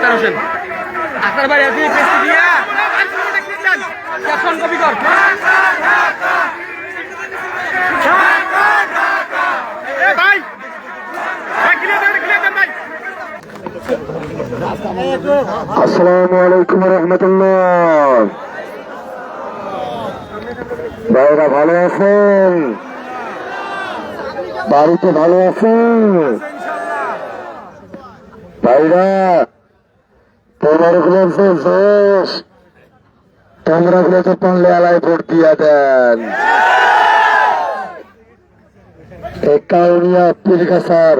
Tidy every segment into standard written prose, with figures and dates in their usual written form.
আক্তার হোসেন আক্তার ভাই আপনি পেস্টি দিয়া ক্যাপশন কপি কর ভাই আসসালামু আলাইকুম রহমতুল্লাহ। ভাইরা ভালো আছেন? বাড়িতে ভালো আছেন? ভাইরা তোমার গুলো শেষ, তোমরা গুলো তো পারলে আলাই ভোট দিয়া দেন। কাউনিয়া পীরগাছার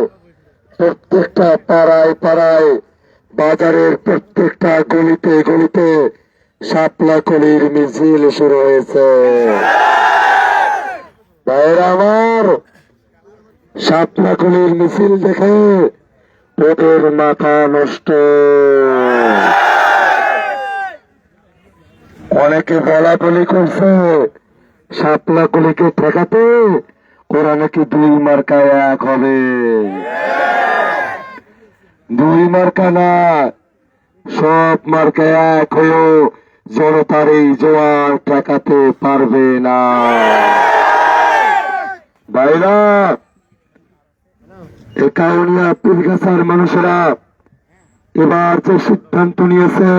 প্রত্যেকটা পাড়ায় পাড়ায়, বাজারের প্রত্যেকটা গলিতে গলিতে শাপলা কলির মিছিল শুরু হয়েছে। ভাইরা আমার, শাপলা কলির মিছিল দেখে ওদের মাথা নষ্ট। অনেকে বলা বলি করছে শাপলা কলিকে ঠেকাতে ওরা নাকি 2 মার্কায় 1 হবে। 2 মার্কা না, সব মার্কায় 1 হয়েও জনতার এই জোয়ার ঠেকাতে পারবে না। ভাইরা, কাউনিয়া পীরগাছার মানুষেরা এবার যে সিদ্ধান্ত নিয়েছে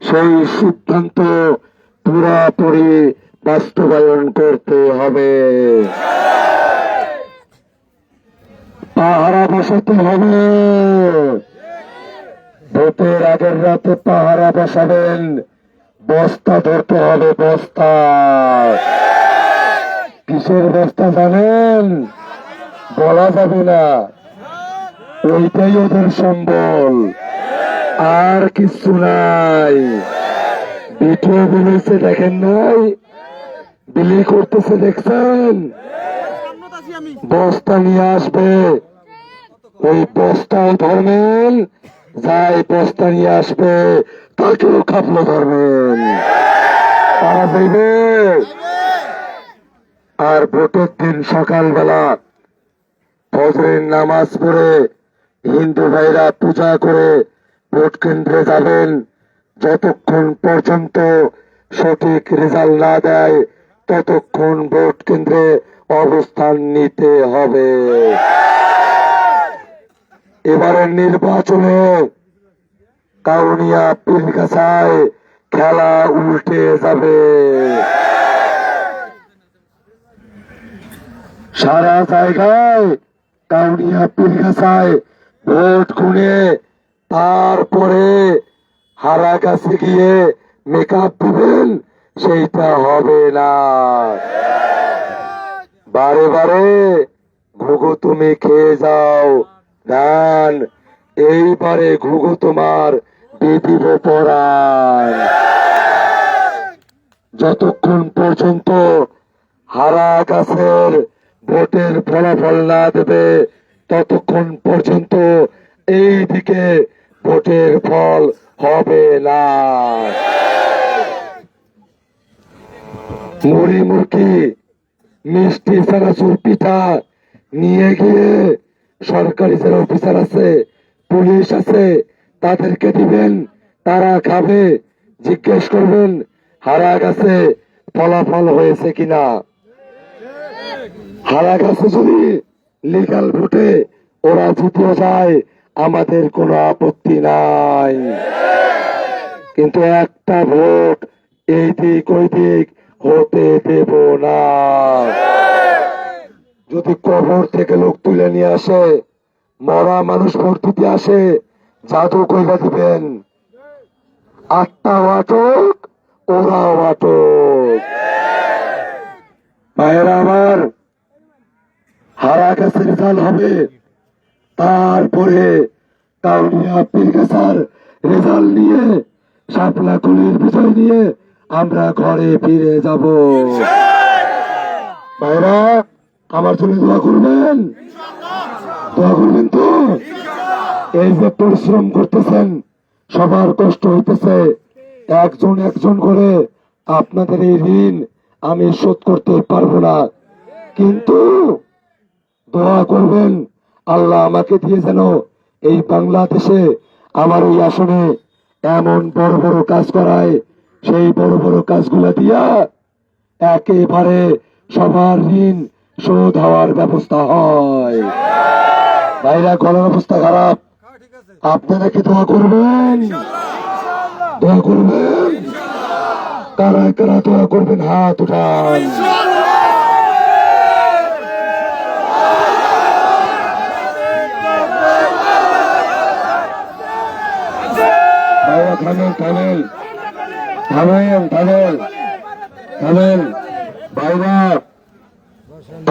সেই সিদ্ধান্ত পুরোপুরি বাস্তবায়ন করতে হবে। পাহারা বসাতে হবে। ভোটের আগের রাতে পাহারা বসাবেন, বস্তা ধরতে হবে। বস্তা কিসের বস্তা জানেন? বলা যাবে না, ওইটাই ওদের সম্বল, আর কিছু নাই। ভিডিও বলেছে দেখেন নাই? বিলি করতেছে দেখছেন? বস্তা নিয়ে আসবে, ওই বস্তাও ধরবেন, যাই বস্তা নিয়ে আসবে তাকেও খাপলো ধরবেন। তারা দেবে। আর ভোটের দিন সকালবেলা ফজরের নামাজ পড়ে হিন্দু ভাইরা পূজা করে ভোট কেন্দ্রে যাবেন। যতক্ষণ পর্যন্ত সঠিক রেজাল্ট না দেয় ততক্ষণ ভোট কেন্দ্রে অবস্থান নিতে হবে। এবারের নির্বাচনে কাউনিয়া পীরগাছায় খেলা উল্টে যাবে। সারা জায়গায় কাউনিয়া পীরগাছায় ভোট গুনে তারপরে হারা গাছে গিয়ে মেকআপ দিবেন, সেইটা হবে না। বারে বারে ঘুঘু তুমি খেয়ে যাও ধান, এইবারে ঘুঘু তোমার বিধিব পরাণ। যতক্ষণ পর্যন্ত হারা গাছের ভোটের ফলাফল না দেবে ততক্ষণ পর্যন্ত এই দিকে ভোটের ফল হবে না। মুড়ি মুরকি মিষ্টি চানাচুর পিঠা নিয়ে গিয়ে সরকারি যারা অফিসার আছে, পুলিশ আছে, তাদেরকে দিবেন, তারা খাবে। জিজ্ঞেস করবেন হারা গাছে ফলাফল হয়েছে কিনা। হারা গাছে যদি লিগাল ভোটে ওরা জিতে যায় আমাদের কোনো আপত্তি নাই, কিন্তু একটা ভোট এই দিক ওই দিক হতে দেব না। যদি কবর থেকে লোক তুলে নিয়ে আসে, মরা মানুষ ভোট দিতে আসে, জাদু কইরা দিবেন, 8টাও আটক, ওরাও আটক। ভাইয়েরা আমার, হারা গাছের রেজাল্ট হবে, তারপরে কাউনিয়া পীরগাছার রেজাল্ট নিয়ে শাপলা কলির বিজয় নিয়ে আমরা ঘরে ফিরে যাব। ভাইরা আমার জন্য দোয়া করবেন, দোয়া করবেন তো? এই যে পরিশ্রম করতেছেন, সবার কষ্ট হইতেছে, একজন একজন করে আপনাদের এই ঋণ আমি শোধ করতে পারবো না, কিন্তু দোয়া করবেন আল্লাহ আমাকে দিয়ে যেন এই বাংলাদেশে আমার এই আসনে এমন বড় বড় কাজ করায়, সেই বড় বড় কাজগুলা দিয়া একেবারে সবার ঋণ শোধ হওয়ার ব্যবস্থা হয়। ভাইরা, গলার অবস্থা খারাপ, আপনারা কি দোয়া করবেন? দোয়া করবেন? কারা কারা দোয়া করবেন হাত উঠান। ভাইরা, থামেন থামেন থামেন থামেন থামেন। ভাইরা,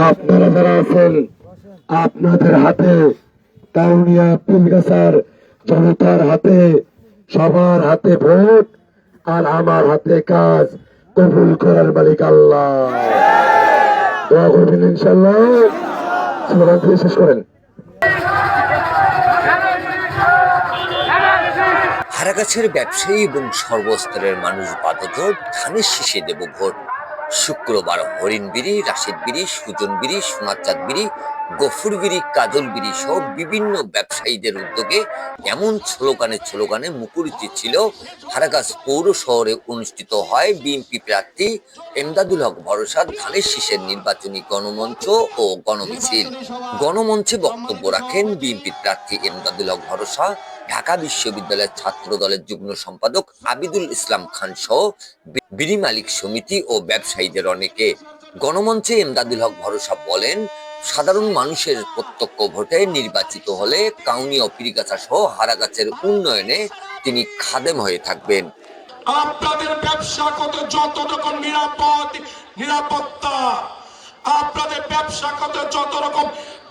আপনারা যারা আছেন, আপনাদের হাতে, কাউনিয়া পিলগাছার জনতার হাতে, সবার হাতে ভোট, আর আমার হাতে কাজ কবুল করার মালিক আল্লাহ। দোয়া করবেন ইনশাল্লাহ। স্লোগান দিয়ে শেষ করেন। হারাগাছের ব্যবসায়ী এবং সর্বস্তরের মানুষ বাধ্যজোট ধানের শীষে দেব ভোট। শুক্রবার হরিণবিড়ি, রাশেদবিড়ি, সুজনবিড়ি, সোনারচাঁদ বিড়ি, গফুরবিড়ি, কাজলবিড়ি সহ বিভিন্ন ব্যবসায়ীদের উদ্যোগে এমন স্লোগানে মুখরিত ছিল হারাগাছ পৌর শহরে অনুষ্ঠিত হয় বিএনপি প্রার্থী এমদাদুল হক ভরসা ধানের শীষের নির্বাচনী গণমঞ্চ ও গণমিছিল। গণমঞ্চে বক্তব্য রাখেন বিএনপি প্রার্থী এমদাদুল হক ভরসা, ঢাকা বিশ্ববিদ্যালয়ের ছাত্র দলের যুগ্ম সম্পাদক আবিদুল ইসলাম খান সহ বিড়ি মালিক সমিতি ও ব্যবসায়ীদের অনেকে। গণমঞ্চে এমদাদুল হক ভরসা বলেন, সাধারণ মানুষের প্রত্যক্ষ ভোটে নির্বাচিত হলে কাউনিয়া ও পীরগাছা সহ হারাগাছের উন্নয়নে তিনি খাদেম হয়ে থাকবেন। আপনাদের ব্যবসা কত যত রকম নিরাপত্তা, আপনাদের ব্যবসা কত যত রকম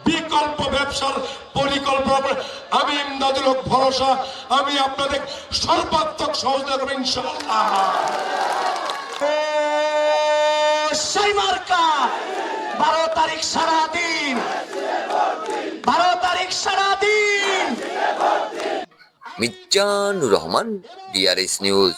বিকল্প ব্যবসার পরিকল্পনা, আমি এমদাদুল হক ভরসা, আমি আপনাদের সর্বাত্মক সহযোগিতা করব ইনশাআল্লাহ। সেই মার্কা 12 তারিখ সারাদিন, 12 তারিখ সারাদিন। Mizanur Rahman, DRS news.